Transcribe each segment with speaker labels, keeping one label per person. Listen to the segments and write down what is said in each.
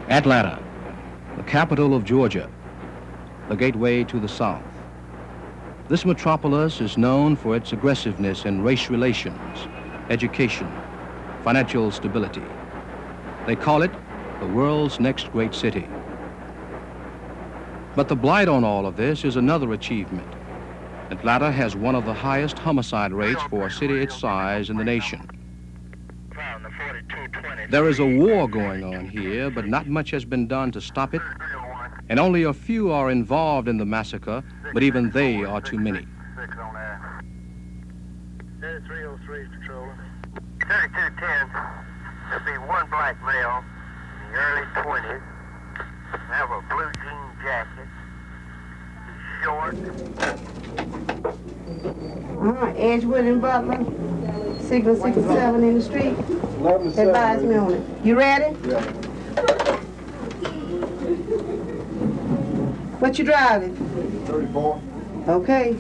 Speaker 1: Atlanta, the capital of Georgia, the gateway to the South. This metropolis is known for its aggressiveness in race relations, education, financial stability. They call it the world's next great city. But the blight on all of this is another achievement. Atlanta has one of the highest homicide rates for a city its size in the nation. There is a war going on here, but not much has been done to stop it, and only a few are involved in the massacre, but even they are too many.
Speaker 2: 303 patrolling. 3210, there'll be one black male in the early 20s, have a blue jean jacket, he's short.
Speaker 3: Edgewood and Butler, signal 67 in the street. Advise me on it. You ready?
Speaker 4: Yeah.
Speaker 3: What you driving?
Speaker 4: 34.
Speaker 3: Okay.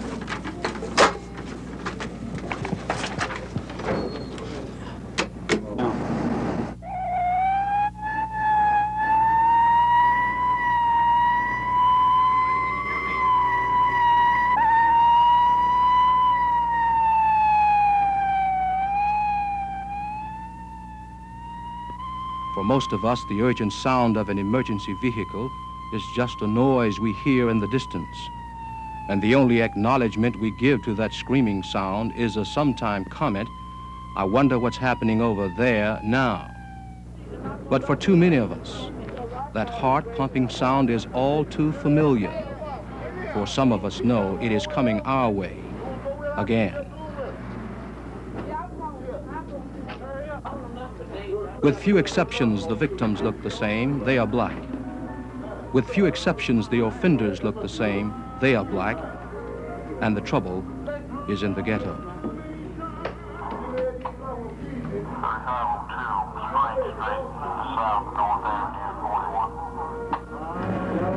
Speaker 1: For most of us, the urgent sound of an emergency vehicle is just a noise we hear in the distance. And the only acknowledgement we give to that screaming sound is a sometime comment, "I wonder what's happening over there now." But for too many of us, that heart-pumping sound is all too familiar. For some of us know it is coming our way again. With few exceptions, the victims look the same, they are black. With few exceptions, the offenders look the same, they are black. And the trouble is in the ghetto.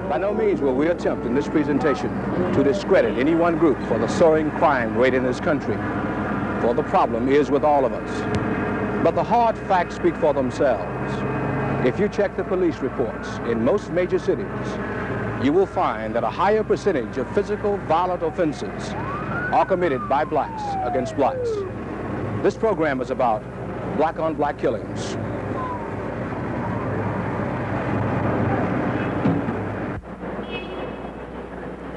Speaker 1: By no means will we attempt in this presentation to discredit any one group for the soaring crime rate in this country, for the problem is with all of us. But the hard facts speak for themselves. If you check the police reports in most major cities, you will find that a higher percentage of physical violent offenses are committed by blacks against blacks. This program is about black-on-black killings.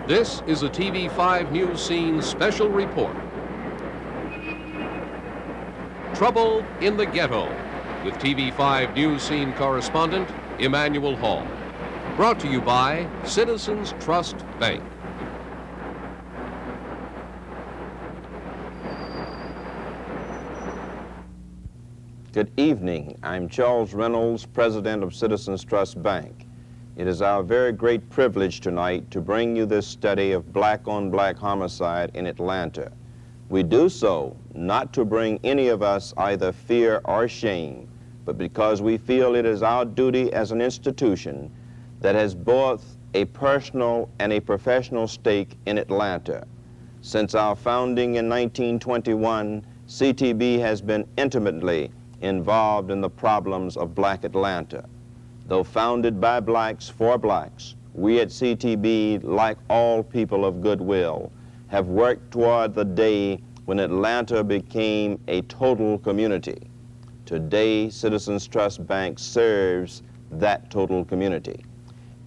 Speaker 5: This is a TV5 News Scene special report. Trouble in the Ghetto, with TV5 News Scene correspondent Emmanuel Hall. Brought to you by Citizens Trust Bank.
Speaker 6: Good evening. I'm Charles Reynolds, President of Citizens Trust Bank. It is our very great privilege tonight to bring you this study of black-on-black homicide in Atlanta. We do so not to bring any of us either fear or shame, but because we feel it is our duty as an institution that has both a personal and a professional stake in Atlanta. Since our founding in 1921, CTB has been intimately involved in the problems of Black Atlanta. Though founded by blacks for blacks, we at CTB, like all people of goodwill, have worked toward the day when Atlanta became a total community. Today, Citizens Trust Bank serves that total community.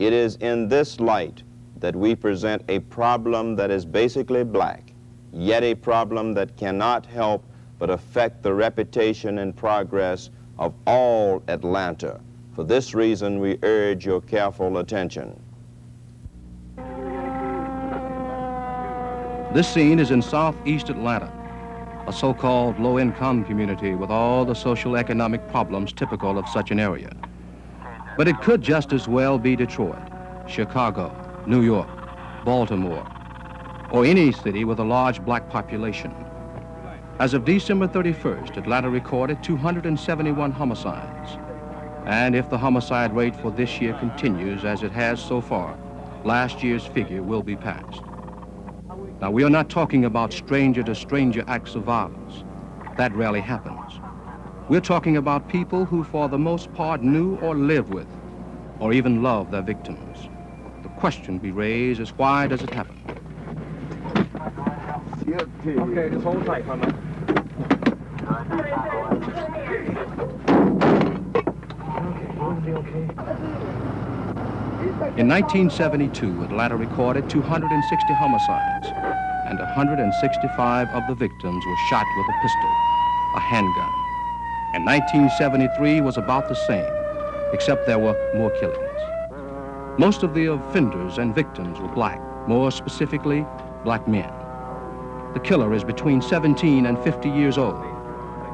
Speaker 6: It is in this light that we present a problem that is basically black, yet a problem that cannot help but affect the reputation and progress of all Atlanta. For this reason, we urge your careful attention.
Speaker 1: This scene is in southeast Atlanta, a so-called low-income community with all the social economic problems typical of such an area. But it could just as well be Detroit, Chicago, New York, Baltimore, or any city with a large black population. As of December 31st, Atlanta recorded 271 homicides. And if the homicide rate for this year continues as it has so far, last year's figure will be passed. Now, we are not talking about stranger-to-stranger acts of violence. That rarely happens. We're talking about people who, for the most part, knew or lived with or even love their victims. The question be raised is, why does it happen?
Speaker 4: Okay, just hold tight, my man.
Speaker 1: In 1972, Atlanta recorded 260 homicides, and 165 of the victims were shot with a pistol, a handgun. And 1973 was about the same, except there were more killings. Most of the offenders and victims were black, more specifically, black men. The killer is between 17 and 50 years old,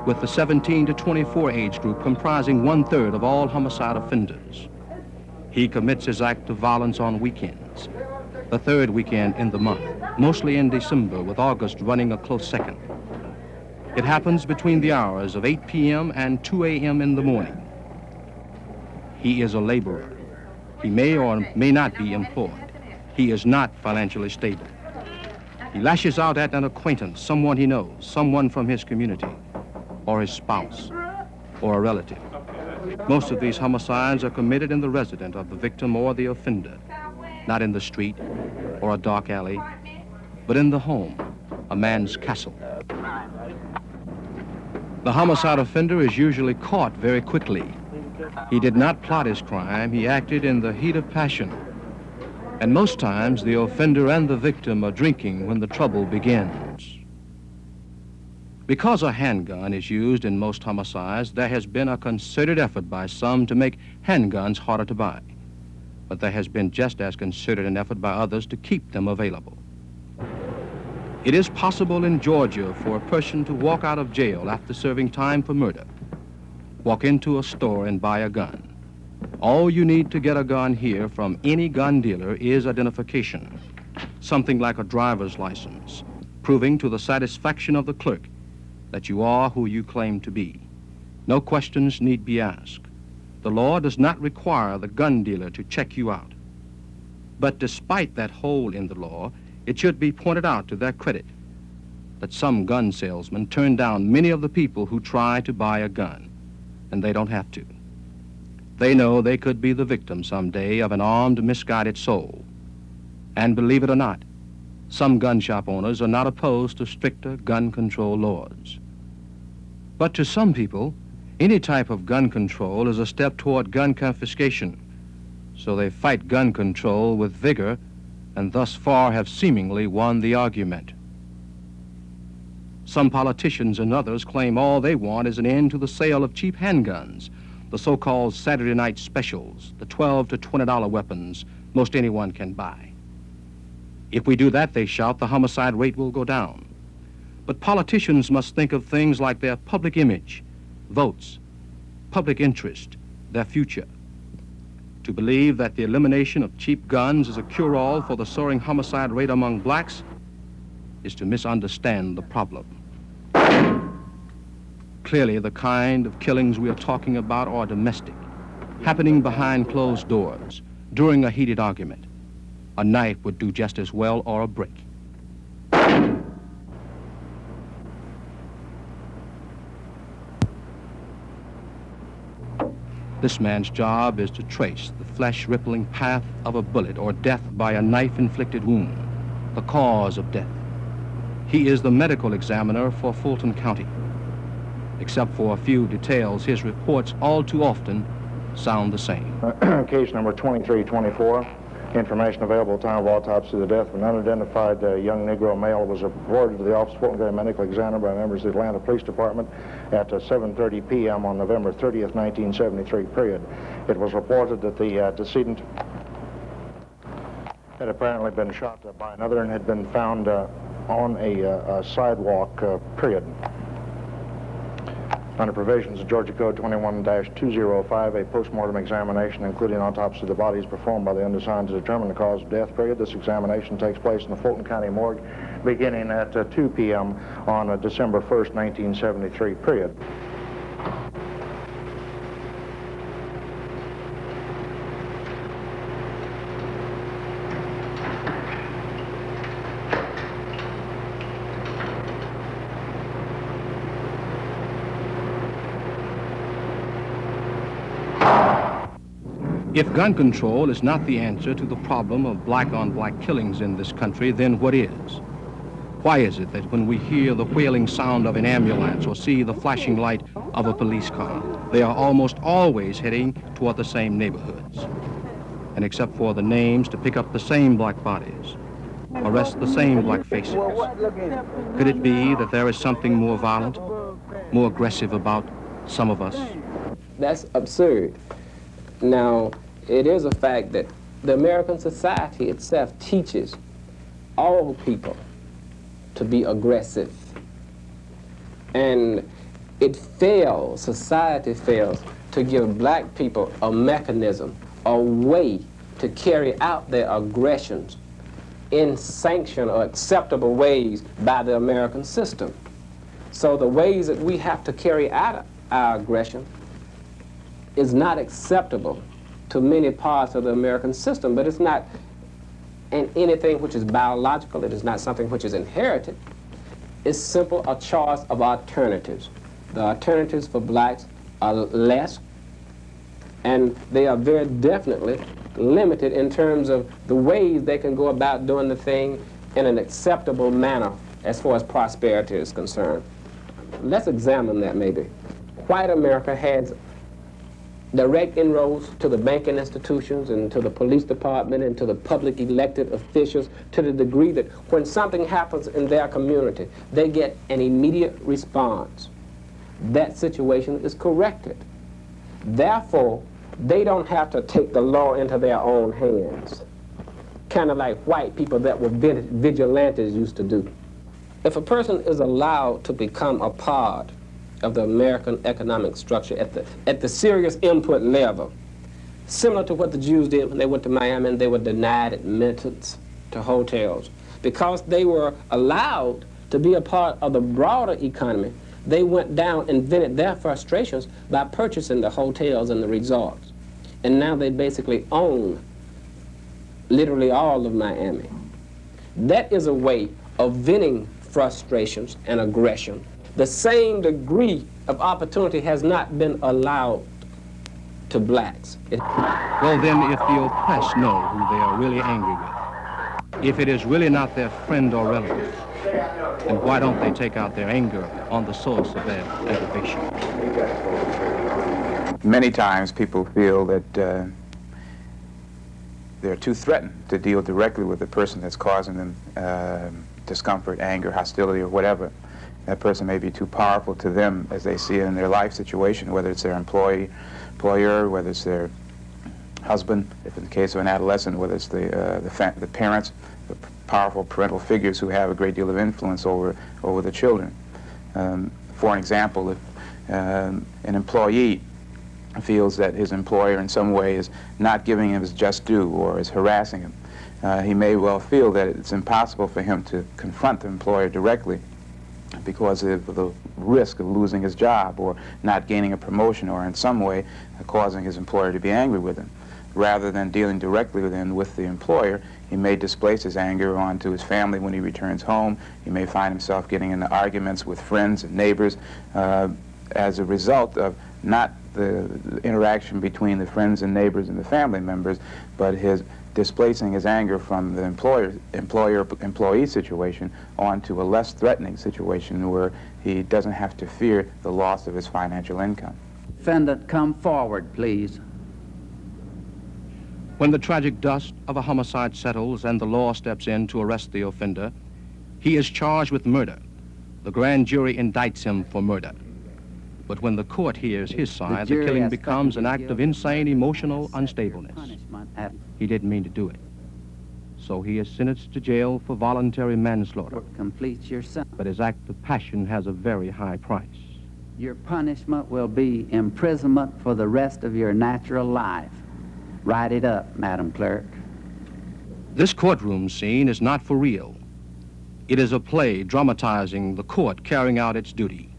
Speaker 1: with the 17 to 24 age group comprising 1/3 of all homicide offenders. He commits his act of violence on weekends, the third weekend in the month, mostly in December, with August running a close second. It happens between the hours of 8 p.m. and 2 a.m. in the morning. He is a laborer. He may or may not be employed. He is not financially stable. He lashes out at an acquaintance, someone he knows, someone from his community, or his spouse, or a relative. Most of these homicides are committed in the residence of the victim or the offender, not in the street or a dark alley, but in the home, a man's castle. The homicide offender is usually caught very quickly. He did not plot his crime, he acted in the heat of passion. And most times, the offender and the victim are drinking when the trouble begins. Because a handgun is used in most homicides, there has been a concerted effort by some to make handguns harder to buy. But there has been just as concerted an effort by others to keep them available. It is possible in Georgia for a person to walk out of jail after serving time for murder, walk into a store and buy a gun. All you need to get a gun here from any gun dealer is identification, something like a driver's license, proving to the satisfaction of the clerk that you are who you claim to be. No questions need be asked. The law does not require the gun dealer to check you out. But despite that hole in the law, it should be pointed out to their credit that some gun salesmen turn down many of the people who try to buy a gun, and they don't have to. They know they could be the victim someday of an armed, misguided soul. And believe it or not, some gun shop owners are not opposed to stricter gun control laws. But to some people, any type of gun control is a step toward gun confiscation. So they fight gun control with vigor and thus far have seemingly won the argument. Some politicians and others claim all they want is an end to the sale of cheap handguns, the so-called Saturday night specials, the $12 to $20 weapons most anyone can buy. If we do that, they shout, the homicide rate will go down. But politicians must think of things like their public image, votes, public interest, their future. To believe that the elimination of cheap guns is a cure-all for the soaring homicide rate among blacks is to misunderstand the problem. Clearly, the kind of killings we are talking about are domestic, happening behind closed doors, during a heated argument. A knife would do just as well, or a brick. This man's job is to trace the flesh-rippling path of a bullet or death by a knife-inflicted wound, the cause of death. He is the medical examiner for Fulton County. Except for a few details, his reports all too often sound the same.
Speaker 7: Case number 2324. Information available at the time of autopsy of the death of an unidentified young Negro male was reported to the Office of Fulton County Medical Examiner by members of the Atlanta Police Department at 7:30 p.m. on November 30th, 1973, period. It was reported that the decedent had apparently been shot by another and had been found on a sidewalk, period. Under provisions of Georgia Code 21-205, a postmortem examination, including autopsy of the body, is performed by the undersigned to determine the cause of death, period. This examination takes place in the Fulton County morgue beginning at 2 p.m. on December 1st, 1973, period.
Speaker 1: If gun control is not the answer to the problem of black-on-black killings in this country, then what is? Why is it that when we hear the wailing sound of an ambulance or see the flashing light of a police car, they are almost always heading toward the same neighborhoods? And except for the names to pick up the same black bodies, arrest the same black faces, could it be that there is something more violent, more aggressive about some of us?
Speaker 8: That's absurd. Now, it is a fact that the American society itself teaches all people to be aggressive. And it fails, society fails, to give black people a mechanism, a way to carry out their aggressions in sanctioned or acceptable ways by the American system. So the ways that we have to carry out our aggression is not acceptable to many parts of the American system, but it's not anything which is biological. It is not something which is inherited. It's simple a choice of alternatives. The alternatives for blacks are less, and they are very definitely limited in terms of the ways they can go about doing the thing in an acceptable manner as far as prosperity is concerned. Let's examine that maybe. White America has direct inroads to the banking institutions and to the police department and to the public elected officials to the degree that when something happens in their community, they get an immediate response. That situation is corrected. Therefore, they don't have to take the law into their own hands, kind of like white people that were vigilantes used to do. If a person is allowed to become a part of the American economic structure at the serious input level, similar to what the Jews did when they went to Miami and they were denied admittance to hotels. Because they were allowed to be a part of the broader economy, they went down and vented their frustrations by purchasing the hotels and the resorts. And now they basically own literally all of Miami. That is a way of venting frustrations and aggression. The same degree of opportunity has not been allowed to blacks.
Speaker 1: Well, then, if the oppressed know who they are really angry with, if it is really not their friend or relative, then why don't they take out their anger on the source of their aggravation?
Speaker 9: Many times people feel that they're too threatened to deal directly with the person that's causing them discomfort, anger, hostility, or whatever. That person may be too powerful to them as they see it in their life situation, whether it's their employer, whether it's their husband, if in the case of an adolescent, whether it's the parents, the powerful parental figures who have a great deal of influence over the children. For an example, if an employee feels that his employer in some way is not giving him his just due or is harassing him, he may well feel that it's impossible for him to confront the employer directly because of the risk of losing his job or not gaining a promotion or in some way causing his employer to be angry with him. Rather than dealing directly with the employer, he may displace his anger onto his family when he returns home. He may find himself getting into arguments with friends and neighbors as a result of not the interaction between the friends and neighbors and the family members, but his displacing his anger from the employer-employee situation onto a less threatening situation where he doesn't have to fear the loss of his financial income.
Speaker 10: Defendant, come forward, please.
Speaker 1: When the tragic dust of a homicide settles and the law steps in to arrest the offender, he is charged with murder. The grand jury indicts him for murder. But when the court hears his side, the killing becomes an act of insane emotional unstableness. He didn't mean to do it. So he is sentenced to jail for voluntary manslaughter.
Speaker 10: Completes your sentence.
Speaker 1: But his act of passion has a very high price.
Speaker 10: Your punishment will be imprisonment for the rest of your natural life. Write it up, Madam Clerk.
Speaker 1: This courtroom scene is not for real. It is a play dramatizing the court carrying out its duty.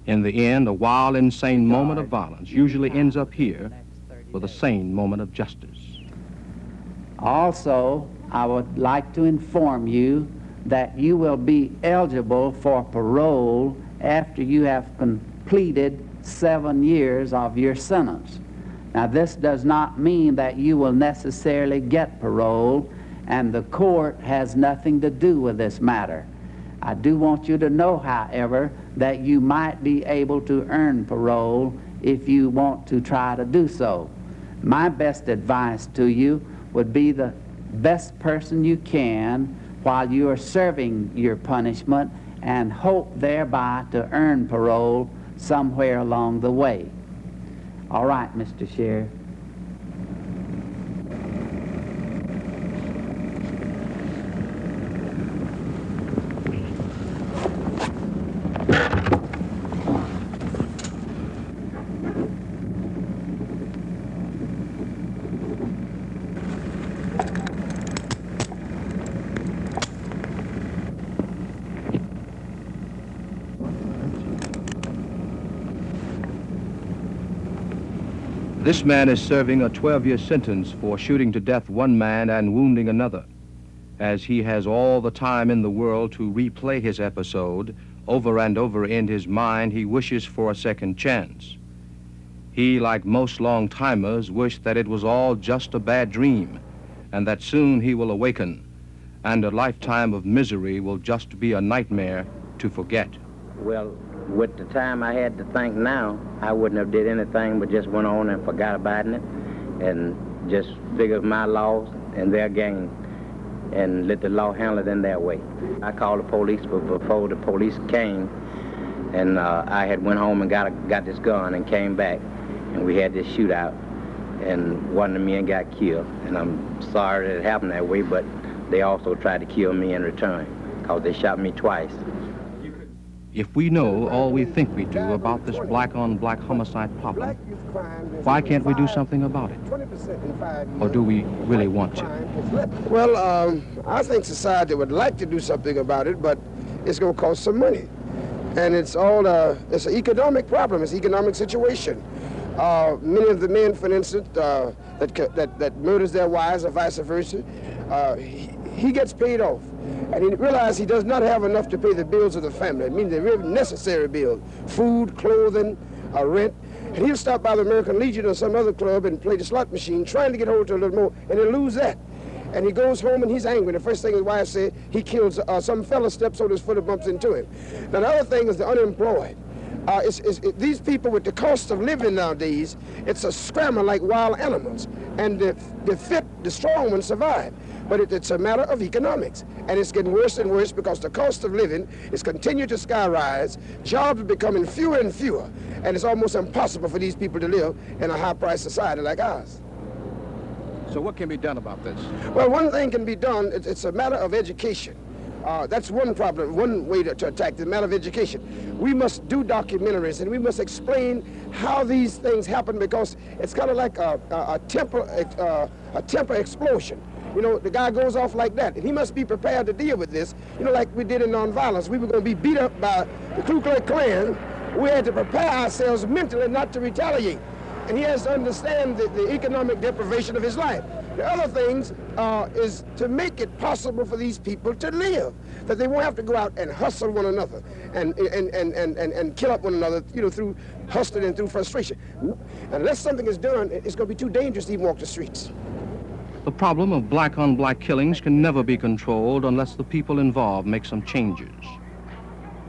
Speaker 1: In the end, a wild, insane moment of violence usually ends up here with a sane moment of justice.
Speaker 10: Also, I would like to inform you that you will be eligible for parole after you have completed 7 years of your sentence. Now, this does not mean that you will necessarily get parole, and the court has nothing to do with this matter. I do want you to know, however, that you might be able to earn parole if you want to try to do so. My best advice to you would be the best person you can while you are serving your punishment, and hope thereby to earn parole somewhere along the way. All right, Mr. Sheriff.
Speaker 1: This man is serving a 12-year sentence for shooting to death one man and wounding another. As he has all the time in the world to replay his episode over and over in his mind, he wishes for a second chance. He, like most long-timers, wish that it was all just a bad dream, and that soon he will awaken, and a lifetime of misery will just be a nightmare to forget.
Speaker 11: Well, with the time I had to think now, I wouldn't have did anything but just went on and forgot about it and just figured my laws and their game and let the law handle it in their way. I called the police before the police came, and I had went home and got this gun and came back, and we had this shootout, and one of the men got killed. And I'm sorry that it happened that way, but they also tried to kill me in return because they shot me twice.
Speaker 1: If we know all we think we do about this black-on-black homicide problem, why can't we do something about it? Or do we really want to?
Speaker 12: Well, I think society would like to do something about it, but it's going to cost some money. And it's an economic problem, it's an economic situation. Many of the men, for instance, that murders their wives or vice versa, he gets paid off. And he realizes he does not have enough to pay the bills of the family. It means the really necessary bills, food, clothing, rent. And he'll stop by the American Legion or some other club and play the slot machine, trying to get hold to a little more, and he'll lose that. And he goes home and he's angry. The first thing his wife said, he kills some fella, steps on his foot and bumps into him. Now, the other thing is the unemployed. These people, with the cost of living nowadays, it's a scramble like wild animals. And the fit, the strong ones survive. But it's a matter of economics. And it's getting worse and worse because the cost of living is continuing to skyrise. Jobs are becoming fewer and fewer. And it's almost impossible for these people to live in a high-priced society like ours.
Speaker 1: So what can be done about this?
Speaker 12: Well, one thing can be done. It's a matter of education. That's one problem, one way to attack the matter of education. We must do documentaries, and we must explain how these things happen, because it's kind of like a temper explosion. You know, the guy goes off like that, and he must be prepared to deal with this. You know, like we did in nonviolence. We were going to be beat up by the Ku Klux Klan. We had to prepare ourselves mentally not to retaliate. And he has to understand the economic deprivation of his life. The other things is to make it possible for these people to live, that they won't have to go out and hustle one another and kill up one another, you know, through hustling and through frustration. Unless something is done, it's going to be too dangerous to even walk the streets.
Speaker 1: The problem of black-on-black killings can never be controlled unless the people involved make some changes.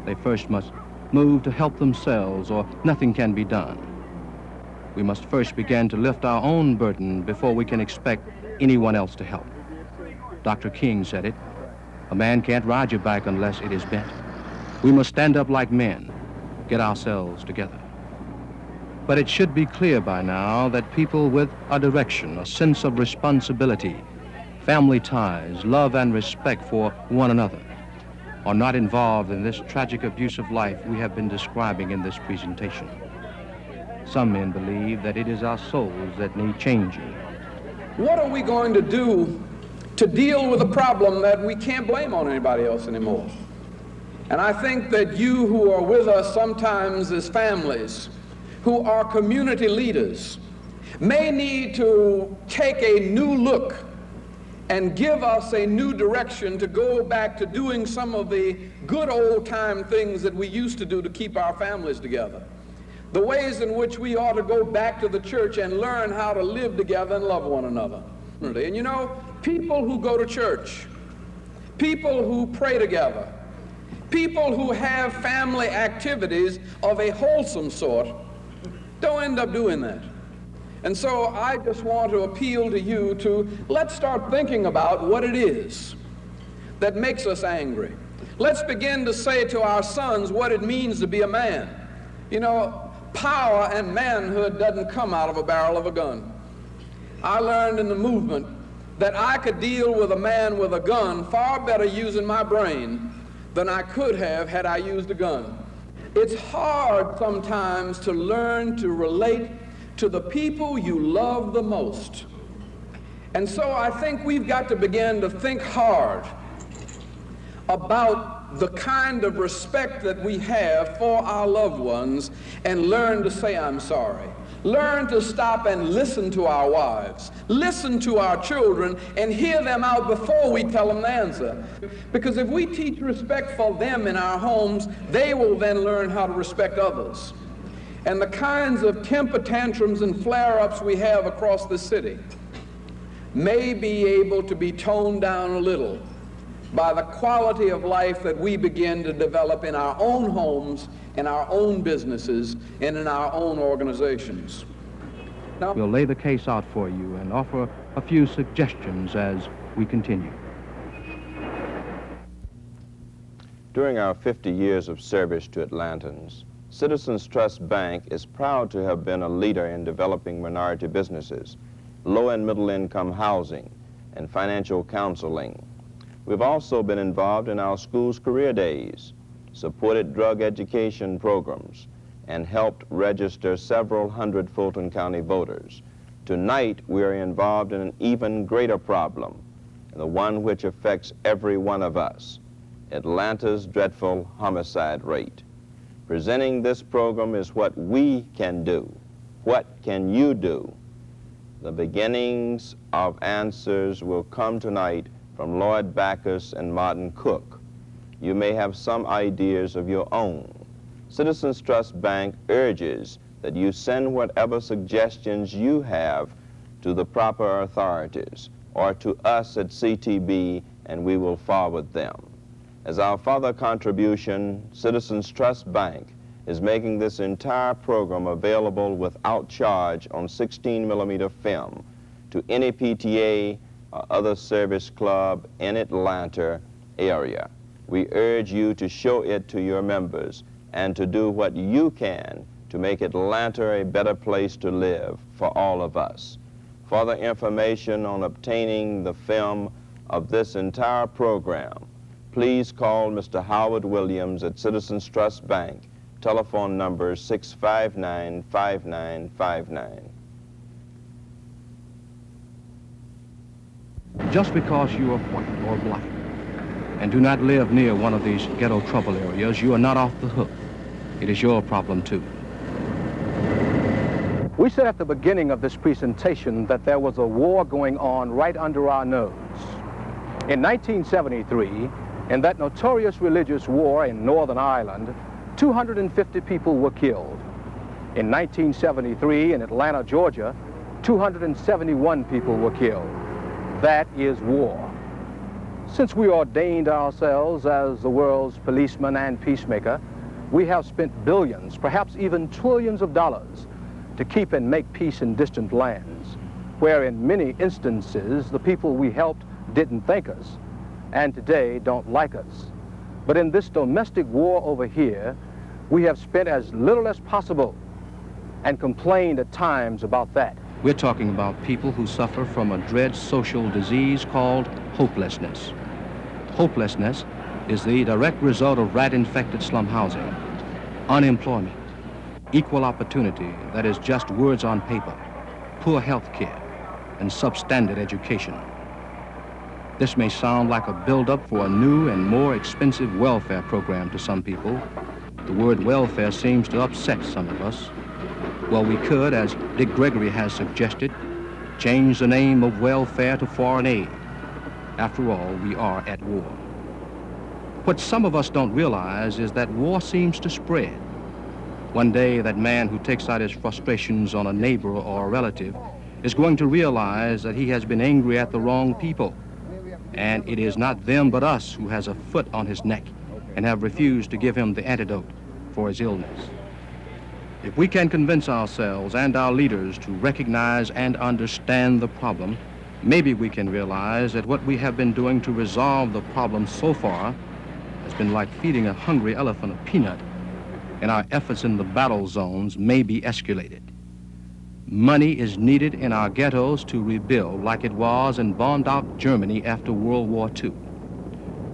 Speaker 1: They first must move to help themselves, or nothing can be done. We must first begin to lift our own burden before we can expect anyone else to help. Dr. King said it, a man can't ride your back unless it is bent. We must stand up like men, get ourselves together. But it should be clear by now that people with a direction, a sense of responsibility, family ties, love and respect for one another are not involved in this tragic abuse of life we have been describing in this presentation. Some men believe that it is our souls that need changing.
Speaker 13: What are we going to do to deal with a problem that we can't blame on anybody else anymore? And I think that you who are with us sometimes as families, who are community leaders, may need to take a new look and give us a new direction to go back to doing some of the good old-time things that we used to do to keep our families together. the ways in which we ought to go back to the church and learn how to live together and love one another. And you know, people who go to church, people who pray together, people who have family activities of a wholesome sort don't end up doing that. And so I just want to appeal to you to let's start thinking about what it is that makes us angry. Let's begin to say to our sons what it means to be a man. You know, power and manhood doesn't come out of a barrel of a gun. I learned in the movement that I could deal with a man with a gun far better using my brain than I could have had I used a gun. It's hard sometimes to learn to relate to the people you love the most. And so I think we've got to begin to think hard about the kind of respect that we have for our loved ones and learn to say, I'm sorry. Learn to stop and listen to our wives, listen to our children, and hear them out before we tell them the answer. Because if we teach respect for them in our homes, they will then learn how to respect others. And the kinds of temper tantrums and flare-ups we have across the city may be able to be toned down a little by the quality of life that we begin to develop in our own homes, in our own businesses, and in our own organizations. Now,
Speaker 1: we'll lay the case out for you and offer a few suggestions as we continue.
Speaker 6: During our 50 years of service to Atlantans, Citizens Trust Bank is proud to have been a leader in developing minority businesses, low and middle income housing, and financial counseling. We've also been involved in our schools' career days, supported drug education programs, and helped register several hundred Fulton County voters. Tonight, we are involved in an even greater problem, and the one which affects every one of us, Atlanta's dreadful homicide rate. Presenting this program is what we can do. What can you do? The beginnings of answers will come tonight from Lloyd Backus and Martin Cook. You may have some ideas of your own. Citizens Trust Bank urges that you send whatever suggestions you have to the proper authorities or to us at CTB, and we will forward them. As our further contribution, Citizens Trust Bank is making this entire program available without charge on 16mm film to any PTA or other service club in Atlanta area. We urge you to show it to your members and to do what you can to make Atlanta a better place to live for all of us. Further information on obtaining the film of this entire program, please call Mr. Howard Williams at Citizens Trust Bank, telephone number 659-5959.
Speaker 1: Just because you are white or black and do not live near one of these ghetto trouble areas, you are not off the hook. It is your problem too. We said at the beginning of this presentation that there was a war going on right under our nose. In 1973, in that notorious religious war in Northern Ireland, 250 people were killed. In 1973, in Atlanta, Georgia, 271 people were killed. That is war. Since we ordained ourselves as the world's policeman and peacemaker, we have spent billions, perhaps even trillions of dollars to keep and make peace in distant lands, where in many instances the people we helped didn't thank us and today don't like us. But in this domestic war over here, we have spent as little as possible and complained at times about that. We're talking about people who suffer from a dread social disease called hopelessness. Hopelessness is the direct result of rat-infected slum housing, unemployment, equal opportunity, that is just words on paper, poor health care, and substandard education. This may sound like a build-up for a new and more expensive welfare program to some people. The word welfare seems to upset some of us. Well, we could, as Dick Gregory has suggested, change the name of welfare to foreign aid. After all, we are at war. What some of us don't realize is that war seems to spread. One day, that man who takes out his frustrations on a neighbor or a relative is going to realize that he has been angry at the wrong people, and it is not them but us who has a foot on his neck and have refused to give him the antidote for his illness. If we can convince ourselves and our leaders to recognize and understand the problem, maybe we can realize that what we have been doing to resolve the problem so far has been like feeding a hungry elephant a peanut, and our efforts in the battle zones may be escalated. Money is needed in our ghettos to rebuild like it was in bombed-out Germany after World War II.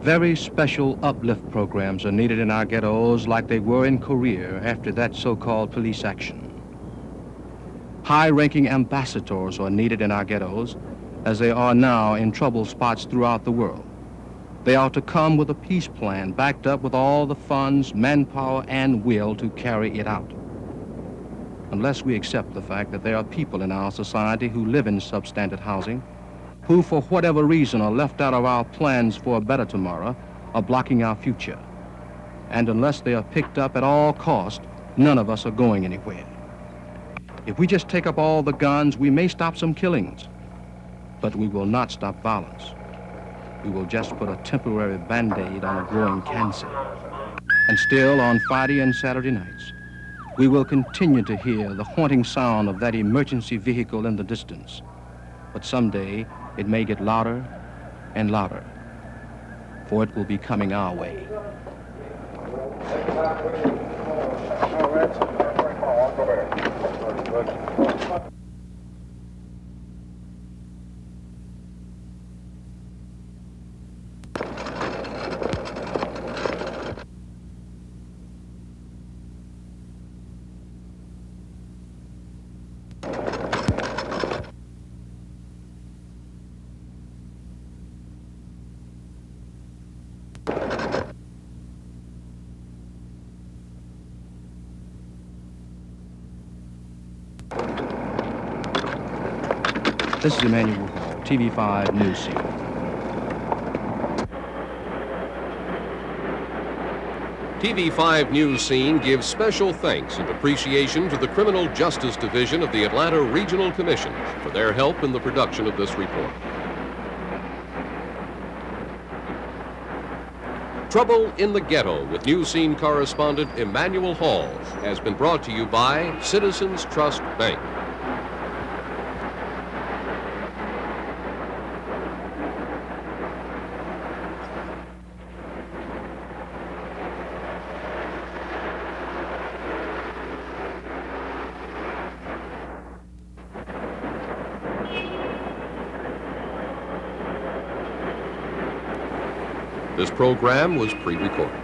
Speaker 1: Very special uplift programs are needed in our ghettos like they were in Korea after that so-called police action. High-ranking ambassadors are needed in our ghettos as they are now in trouble spots throughout the world. They are to come with a peace plan backed up with all the funds, manpower, and will to carry it out. Unless we accept the fact that there are people in our society who live in substandard housing, who for whatever reason are left out of our plans for a better tomorrow, are blocking our future. And unless they are picked up at all cost, none of us are going anywhere. If we just take up all the guns, we may stop some killings, but we will not stop violence. We will just put a temporary Band-Aid on a growing cancer. And still, on Friday and Saturday nights, we will continue to hear the haunting sound of that emergency vehicle in the distance. But someday, it may get louder and louder, for it will be coming our way. This is Emmanuel Hall, TV5 News Scene.
Speaker 5: TV5 News Scene gives special thanks and appreciation to the Criminal Justice Division of the Atlanta Regional Commission for their help in the production of this report. Trouble in the Ghetto with News Scene correspondent Emmanuel Hall has been brought to you by Citizens Trust Bank. This program was pre-recorded.